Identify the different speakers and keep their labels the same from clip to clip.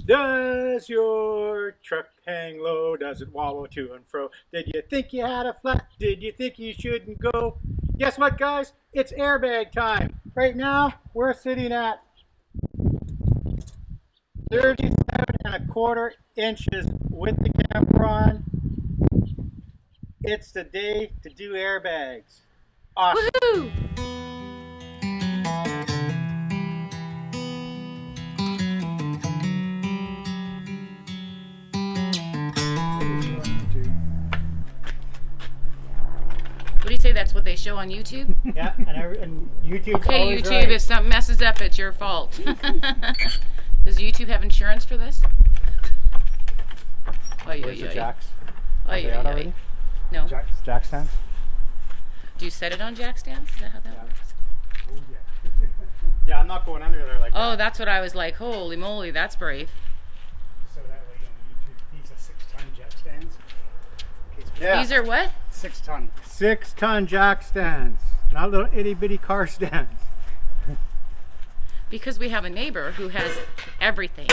Speaker 1: Does your truck hang low? Does it wallow to and fro? Did you think you had a flat? Did you think you shouldn't go? Guess what, guys? It's airbag time. Right now, we're sitting at 37.25 inches with the camera on. It's the day to do airbags. Awesome.
Speaker 2: Woohoo! What do you say? That's what they show on YouTube?
Speaker 1: Yeah, and YouTube's
Speaker 2: Okay,
Speaker 1: always
Speaker 2: YouTube,
Speaker 1: right.
Speaker 2: if something messes up, it's your fault. Does YouTube have insurance for this?
Speaker 1: Where's the jacks? Are they out already?
Speaker 2: No.
Speaker 1: Jack stands?
Speaker 2: Do you set it on jack stands? Is that how that works?
Speaker 1: Oh, yeah. Yeah, I'm not going under there like that.
Speaker 2: Oh, that's what I was like. Holy moly, that's brave.
Speaker 1: So that way on YouTube, these are 6-ton jack stands. Yeah.
Speaker 2: These are what?
Speaker 1: 6-ton. 6-ton jack stands. Not little itty bitty car stands.
Speaker 2: Because we have a neighbor who has everything.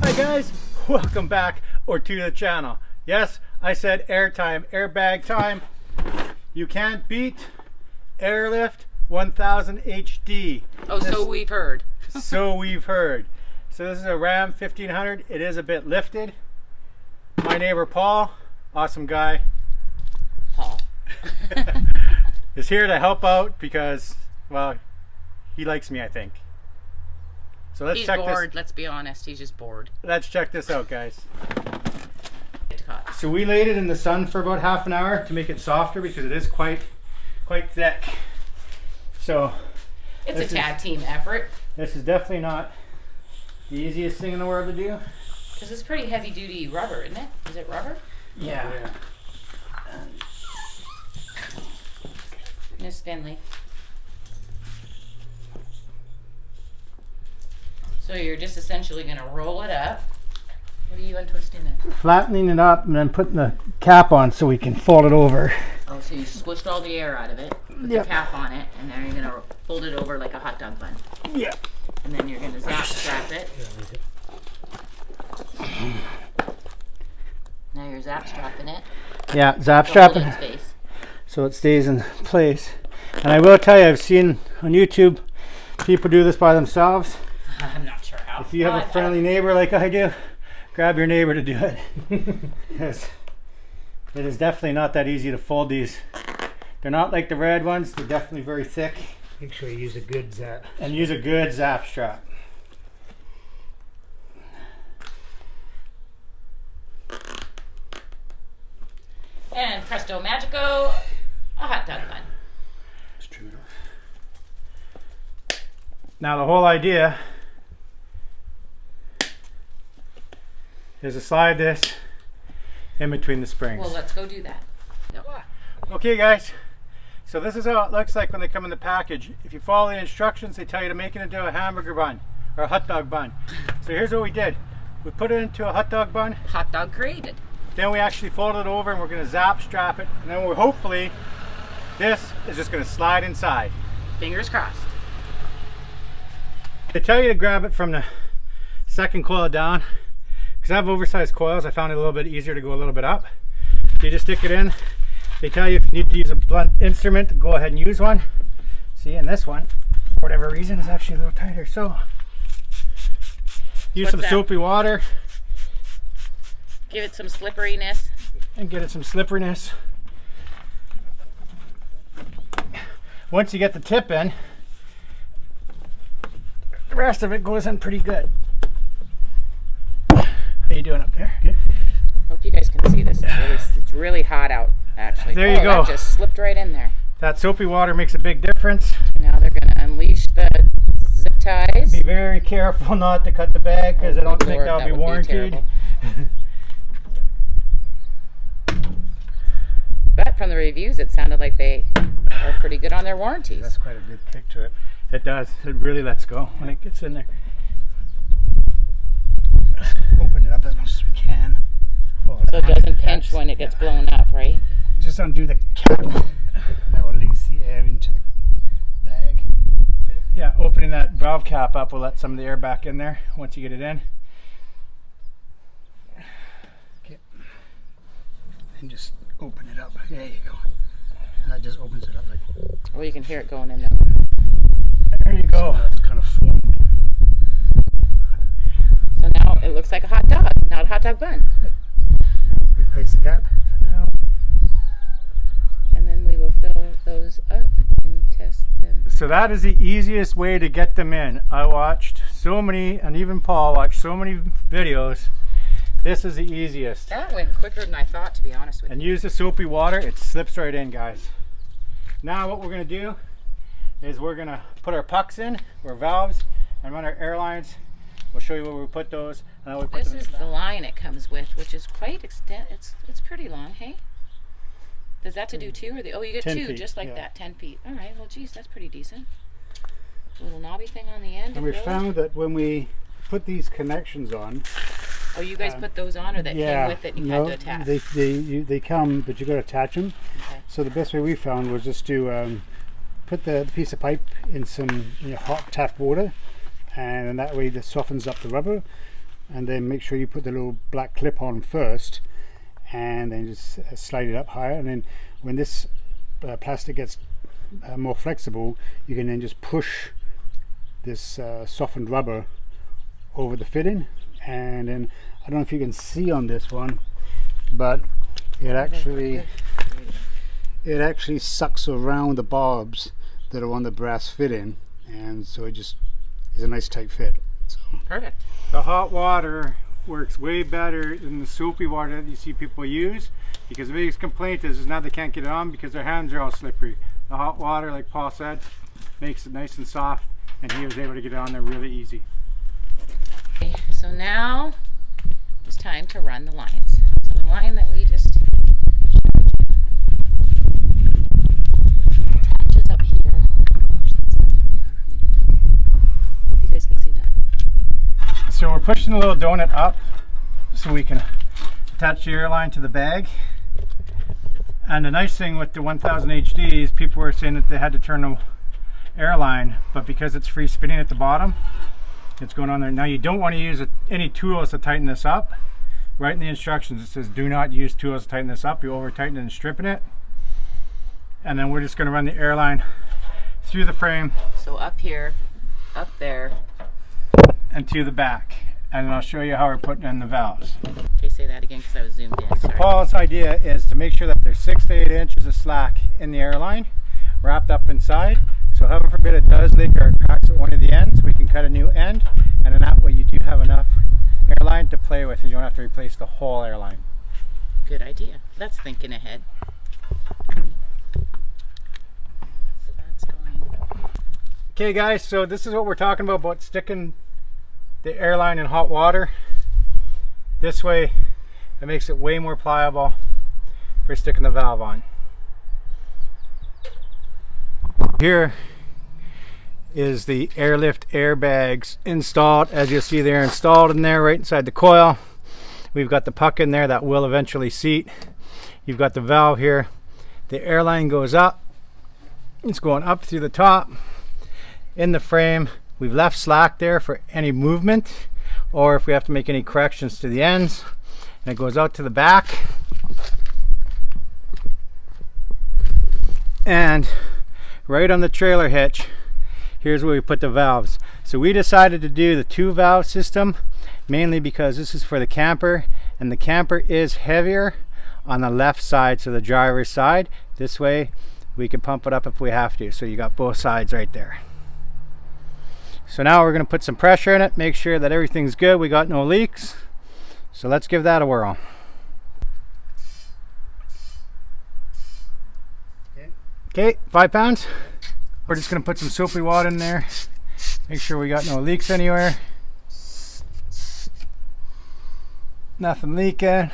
Speaker 1: Hi guys, welcome back or to the channel. Yes, I said air time, airbag time. You can't beat Airlift 1000 HD.
Speaker 2: Oh, so we've heard.
Speaker 1: So we've heard. So this is a Ram 1500. It is a bit lifted. My neighbor Paul, awesome guy,
Speaker 2: Paul.
Speaker 1: is here to help out because, well, he likes me, I think. So let's
Speaker 2: He's
Speaker 1: check
Speaker 2: bored,
Speaker 1: this.
Speaker 2: let's be honest. He's just bored.
Speaker 1: Let's check this out, guys.
Speaker 2: Get caught.
Speaker 1: So we laid it in the sun for about half an hour to make it softer because it is quite thick. So
Speaker 2: It's
Speaker 1: this
Speaker 2: a tag team effort.
Speaker 1: This is definitely not the easiest thing in the world to do.
Speaker 2: Because it's pretty heavy duty rubber, isn't it? Is it rubber?
Speaker 1: Yeah.
Speaker 2: Miss Finley. So you're just essentially going to roll it up. What are you untwisting it?
Speaker 1: Flattening it up and then putting the cap on so we can fold it over.
Speaker 2: Oh, so you squished all the air out of it, put
Speaker 1: Yep.
Speaker 2: the cap on it, and then you're going to fold it over like a hot dog bun.
Speaker 1: Yeah.
Speaker 2: And then you're going to zap strap it. Now you're zap strapping it.
Speaker 1: Yeah, zap
Speaker 2: to
Speaker 1: strapping
Speaker 2: hold its face.
Speaker 1: so it stays in place. And I will tell you, I've seen on YouTube people do this by themselves.
Speaker 2: I'm not sure how.
Speaker 1: If you have a friendly neighbor like I do, grab your neighbor to do it. Because it is definitely not that easy to fold these. They're not like the red ones. They're definitely very thick.
Speaker 3: Make sure you use a good zap.
Speaker 1: And use a good zap strap.
Speaker 2: And presto magico, a hot dog bun.
Speaker 1: Just trim it off. Now the whole idea is to slide this in between the springs.
Speaker 2: Well, let's go do that. Yep.
Speaker 1: Okay guys, so this is how it looks like when they come in the package. If you follow the instructions, they tell you to make it into a hamburger bun or a hot dog bun. So here's what we did. We put it into a hot dog bun,
Speaker 2: Hot dog created.
Speaker 1: then we actually fold it over and we're gonna zap strap it, and then we're hopefully this is just gonna slide inside.
Speaker 2: Fingers crossed.
Speaker 1: They tell you to grab it from the second coil down. Because I have oversized coils, I found it a little bit easier to go a little bit up. You just stick it in. They tell you if you need to use a blunt instrument, go ahead and use one. See, and this one, for whatever reason, is actually a little tighter. So use
Speaker 2: What's
Speaker 1: some
Speaker 2: that?
Speaker 1: soapy water
Speaker 2: Give it some slipperiness.
Speaker 1: and get it some slipperiness. Once you get the tip in, the rest of it goes in pretty good. How you doing up there? Good?
Speaker 2: Hope you guys can see this. It's really hot out, actually.
Speaker 1: There you go.
Speaker 2: That just slipped right in there.
Speaker 1: That soapy water makes a big difference.
Speaker 2: Now they're going to unleash the zip ties.
Speaker 1: Be very careful not to cut the bag because I don't think
Speaker 2: Lord,
Speaker 1: that'll
Speaker 2: that
Speaker 1: be
Speaker 2: would be
Speaker 1: warranted.
Speaker 2: terrible. But from the reviews, it sounded like they are pretty good on their warranties.
Speaker 1: That's quite a good kick to it. It does. It really lets go when it gets in there. Open it up as much as we can. Oh,
Speaker 2: So it doesn't pinch when it gets blown up, right?
Speaker 1: Just undo the cap.
Speaker 3: That will release the air into the bag.
Speaker 1: Yeah, opening that valve cap up will let some of the air back in there once you get it in.
Speaker 3: Okay. And just open it up. There you go. And that just opens it up like.
Speaker 2: Well, you can hear it going in there.
Speaker 1: There you go.
Speaker 3: That's kind of formed.
Speaker 2: So now it looks like a hot dog, not a hot dog bun.
Speaker 3: Replace the cap for now.
Speaker 2: And then we will fill those up and test them.
Speaker 1: So that is the easiest way to get them in. I watched so many, and even Paul watched so many videos. This is the easiest.
Speaker 2: That went quicker than I thought, to be honest with you.
Speaker 1: And use the soapy water, it slips right in, guys. Now what we're gonna do is we're gonna put our pucks in, our valves, and run our airlines. We'll show you where we put those. And then we put
Speaker 2: This
Speaker 1: them
Speaker 2: is
Speaker 1: in
Speaker 2: the line it comes with, which is quite extent. It's pretty long, hey? Does that to do two or the? Oh, you get
Speaker 1: 10
Speaker 2: two,
Speaker 1: feet,
Speaker 2: just like
Speaker 1: yeah.
Speaker 2: that, 10 feet. All right. Well, geez, that's pretty decent. Little knobby thing on the end.
Speaker 3: And we
Speaker 2: really?
Speaker 3: found that when we put these connections on,
Speaker 2: Oh, you guys put those on, or that came with it and you had to attach?
Speaker 3: they come, but you got to attach them.
Speaker 2: Okay.
Speaker 3: So the best way we found was just to put the piece of pipe in some hot tap water, and then that way that softens up the rubber. And then make sure you put the little black clip on first, and then just slide it up higher. And then when this plastic gets more flexible, you can then just push this softened rubber over the fitting. And then I don't know if you can see on this one, but it actually sucks around the barbs that are on the brass fitting, and so it just is a nice tight fit. So.
Speaker 2: Perfect.
Speaker 1: The hot water works way better than the soapy water that you see people use, because the biggest complaint is now they can't get it on because their hands are all slippery. The hot water, like Paul said, makes it nice and soft, and he was able to get it on there really easy.
Speaker 2: Okay, so now it's time to run the lines. So the line that we just attaches up here. Hope you guys can see that.
Speaker 1: So we're pushing the little donut up so we can attach the airline to the bag. And the nice thing with the 1000 HD is people were saying that they had to turn the airline, but because it's free spinning at the bottom, it's going on there. Now you don't want to use any tools to tighten this up. Right in the instructions it says do not use tools to tighten this up. You over tighten it and stripping it. And then we're just going to run the airline through the frame.
Speaker 2: So up here, up there.
Speaker 1: And to the back. And then I'll show you how we're putting in the valves.
Speaker 2: Okay, say that again because I was zoomed in.
Speaker 1: So
Speaker 2: Sorry.
Speaker 1: Paul's idea is to make sure that there's 6 to 8 inches of slack in the airline wrapped up inside. So heaven forbid it does leak or it cracks at one of the ends, we can cut a new end, and then that way you do have enough airline to play with and you don't have to replace the whole airline.
Speaker 2: Good idea. That's thinking ahead. So that's going.
Speaker 1: Okay guys, so this is what we're talking about sticking the airline in hot water. This way it makes it way more pliable for sticking the valve on. Here is the airlift airbags installed. As you'll see, they're installed in there right inside the coil. We've got the puck in there that will eventually seat. You've got the valve here. The airline goes up. It's going up through the top in the frame. We've left slack there for any movement or if we have to make any corrections to the ends. And it goes out to the back. And right on the trailer hitch, here's where we put the valves. So we decided to do the 2 valve system mainly because this is for the camper, and the camper is heavier on the left side, so the driver's side. This way we can pump it up if we have to. So you got both sides right there. So now we're going to put some pressure in it, make sure that everything's good, we got no leaks. So let's give that a whirl. Okay, 5 pounds. We're just gonna put some soapy water in there. Make sure we got no leaks anywhere. Nothing leaking.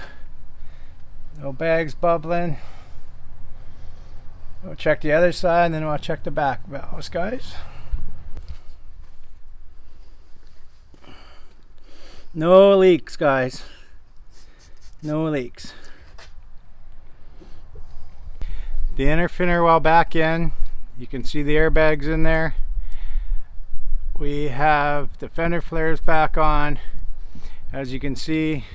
Speaker 1: No bags bubbling. We'll check the other side and then we'll check the back valves, guys. No leaks, guys. No leaks. The inner fender well back in. You can see the airbags in there. We have the fender flares back on. As you can see,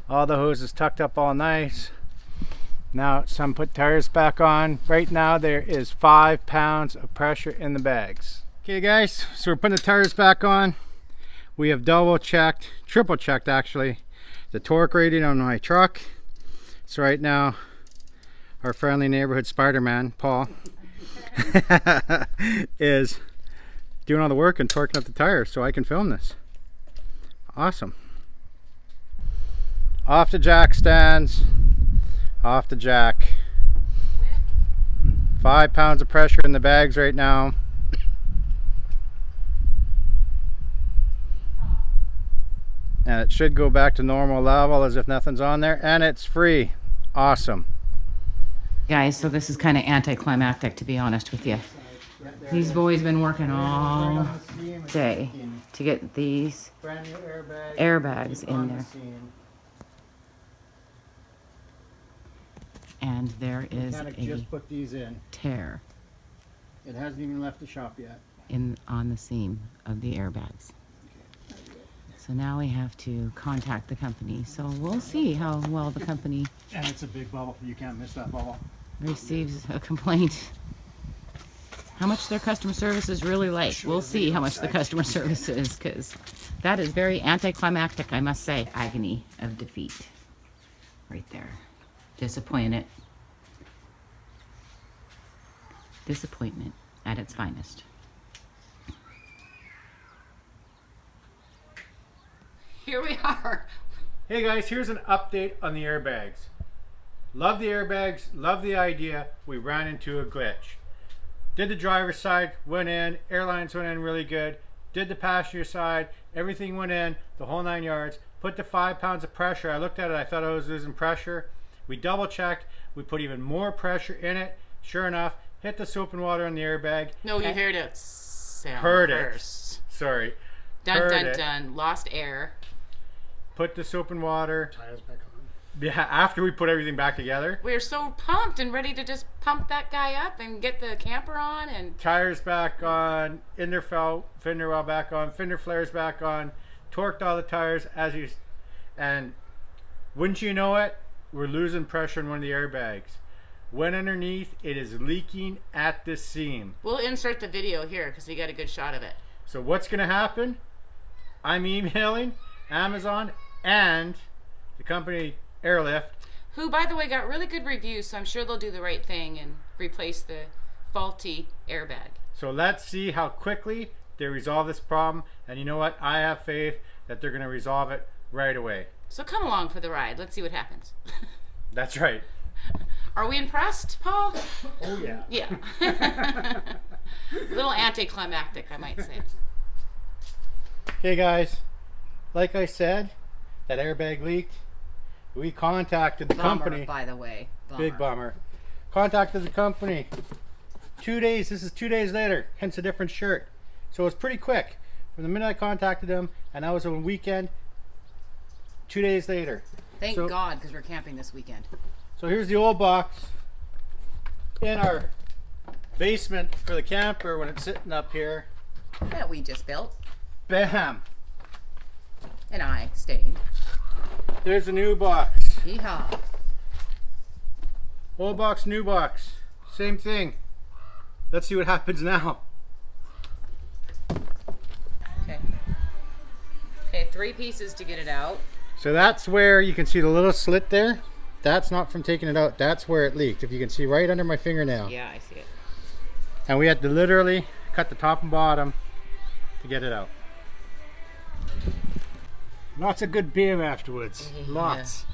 Speaker 1: all the hoses tucked up all nice. Now it's time to put tires back on. Right now there is 5 pounds of pressure in the bags. Okay guys, so we're putting the tires back on. We have double checked, triple checked actually, the torque rating on my truck. So right now, our friendly neighborhood Spider-Man, Paul, is doing all the work and torquing up the tires so I can film this. Awesome. Off the jack stands, off the jack. 5 pounds of pressure in the bags right now. And it should go back to normal level as if nothing's on there, and it's free. Awesome.
Speaker 2: Guys, so this is kind of anticlimactic, to be honest with you. These boys been working all day to get these airbags in there. And there is a
Speaker 1: just put these in.
Speaker 2: tear
Speaker 1: It hasn't even left the shop yet.
Speaker 2: on the seam of the airbags. So now we have to contact the company. So we'll see how well the company
Speaker 1: And it's a big bubble. You can't miss that bubble.
Speaker 2: receives a complaint. How much their customer service is really like. We'll see how much the customer service is, because that is very anticlimactic, I must say. Agony of defeat. Right there. Disappointed. Disappointment at its finest. Here we are.
Speaker 1: Hey guys, here's an update on the airbags. Love the airbags, love the idea. We ran into a glitch. Did the driver's side, went in, airlines went in really good. Did the passenger side, everything went in, the whole 9 yards. Put the 5 pounds of pressure. I looked at it, I thought I was losing pressure. We double checked, we put even more pressure in it. Sure enough, hit the soap and water on the airbag.
Speaker 2: No, you heard it sound
Speaker 1: Heard
Speaker 2: first.
Speaker 1: it. Sorry.
Speaker 2: Dun
Speaker 1: Heard
Speaker 2: dun
Speaker 1: it.
Speaker 2: dun. Lost air.
Speaker 1: Put the soap and water.
Speaker 3: Tires back on.
Speaker 1: Yeah, after we put everything back together.
Speaker 2: We were so pumped and ready to just pump that guy up and get the camper on and
Speaker 1: Tires back on, fender well back on, fender flares back on, torqued all the tires and wouldn't you know it, we're losing pressure in one of the airbags. Went underneath, it is leaking at the seam.
Speaker 2: we'll insert the video here because we got a good shot of it.
Speaker 1: So what's gonna happen? I'm emailing Amazon and the company Airlift.
Speaker 2: Who, by the way, got really good reviews, so I'm sure they'll do the right thing and replace the faulty airbag.
Speaker 1: So let's see how quickly they resolve this problem. And you know what? I have faith that they're gonna resolve it right away.
Speaker 2: So come along for the ride. Let's see what happens.
Speaker 1: That's right.
Speaker 2: Are we impressed, Paul?
Speaker 1: Oh yeah.
Speaker 2: Yeah. A little anticlimactic, I might say.
Speaker 1: Okay guys, like I said, that airbag leaked. We contacted the company.
Speaker 2: By the way.
Speaker 1: Big bummer. Contacted the company. 2 days, this is 2 days later, hence a different shirt. So it's pretty quick. From the minute I contacted them, and that was on weekend, 2 days later.
Speaker 2: Thank
Speaker 1: So-
Speaker 2: God, because we're camping this weekend.
Speaker 1: So here's the old box in our basement for the camper when it's sitting up here.
Speaker 2: That we just built.
Speaker 1: Bam!
Speaker 2: And I stayed.
Speaker 1: There's the new box.
Speaker 2: Yeehaw.
Speaker 1: Old box, new box. Same thing. Let's see what happens now.
Speaker 2: Okay. Okay, 3 pieces to get it out.
Speaker 1: So that's where you can see the little slit there. That's not from taking it out. That's where it leaked. If you can see right under my fingernail.
Speaker 2: Yeah, I see it.
Speaker 1: And we had to literally cut the top and bottom to get it out.
Speaker 3: Lots of good beer afterwards.
Speaker 2: Yeah.
Speaker 3: Lots.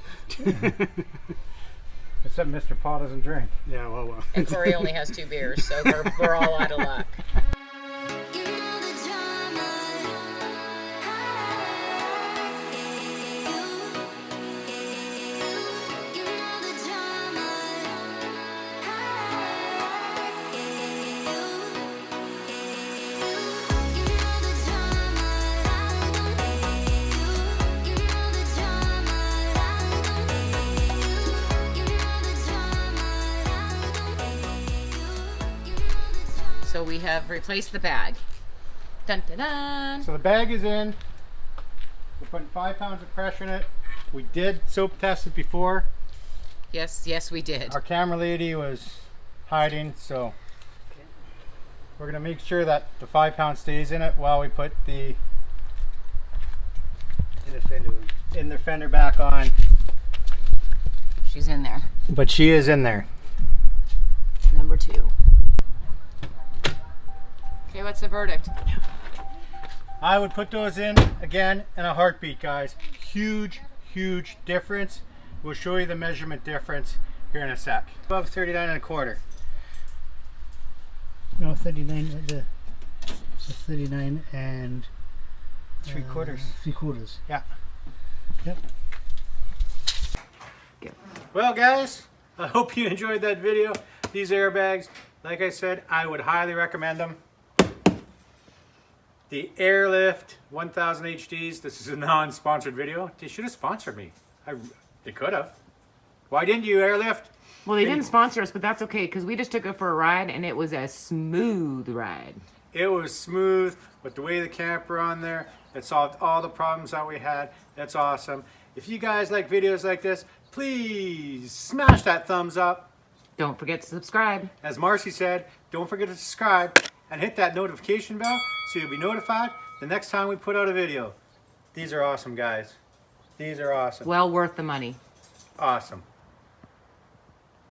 Speaker 1: Except Mr. Paul doesn't drink.
Speaker 3: Yeah, well.
Speaker 2: And Corey only has 2 beers, so we're all out of luck. So we have replaced the bag. Dun dun dun.
Speaker 1: So the bag is in. We're putting 5 pounds of pressure in it. We did soap test it before.
Speaker 2: Yes, we did.
Speaker 1: Our camera lady was hiding, so we're gonna make sure that the 5 pound stays in it while we put the inner fender back on.
Speaker 2: She's in there.
Speaker 1: But she is in there.
Speaker 2: Number 2. Okay, what's the verdict?
Speaker 1: I would put those in again in a heartbeat, guys. Huge difference. We'll show you the measurement difference here in a sec. Above 39 1/4.
Speaker 3: No, 39. So 39 and
Speaker 1: 3/4.
Speaker 3: 3/4.
Speaker 1: Yeah.
Speaker 3: Yep.
Speaker 1: Well, guys, I hope you enjoyed that video. These airbags, like I said, I would highly recommend them. The Airlift 1000 HDs. This is a non-sponsored video. They should have sponsored me. They could have. Why didn't you, Airlift?
Speaker 2: Well, they didn't sponsor us, but that's okay because we just took it for a ride and it was a smooth ride.
Speaker 1: It was smooth with the way the camper on there. It solved all the problems that we had. That's awesome. If you guys like videos like this, please smash that thumbs up.
Speaker 2: Don't forget to subscribe.
Speaker 1: As Marcy said, don't forget to subscribe and hit that notification bell so you'll be notified the next time we put out a video. These are awesome, guys. These are awesome.
Speaker 2: Well worth the money.
Speaker 1: Awesome.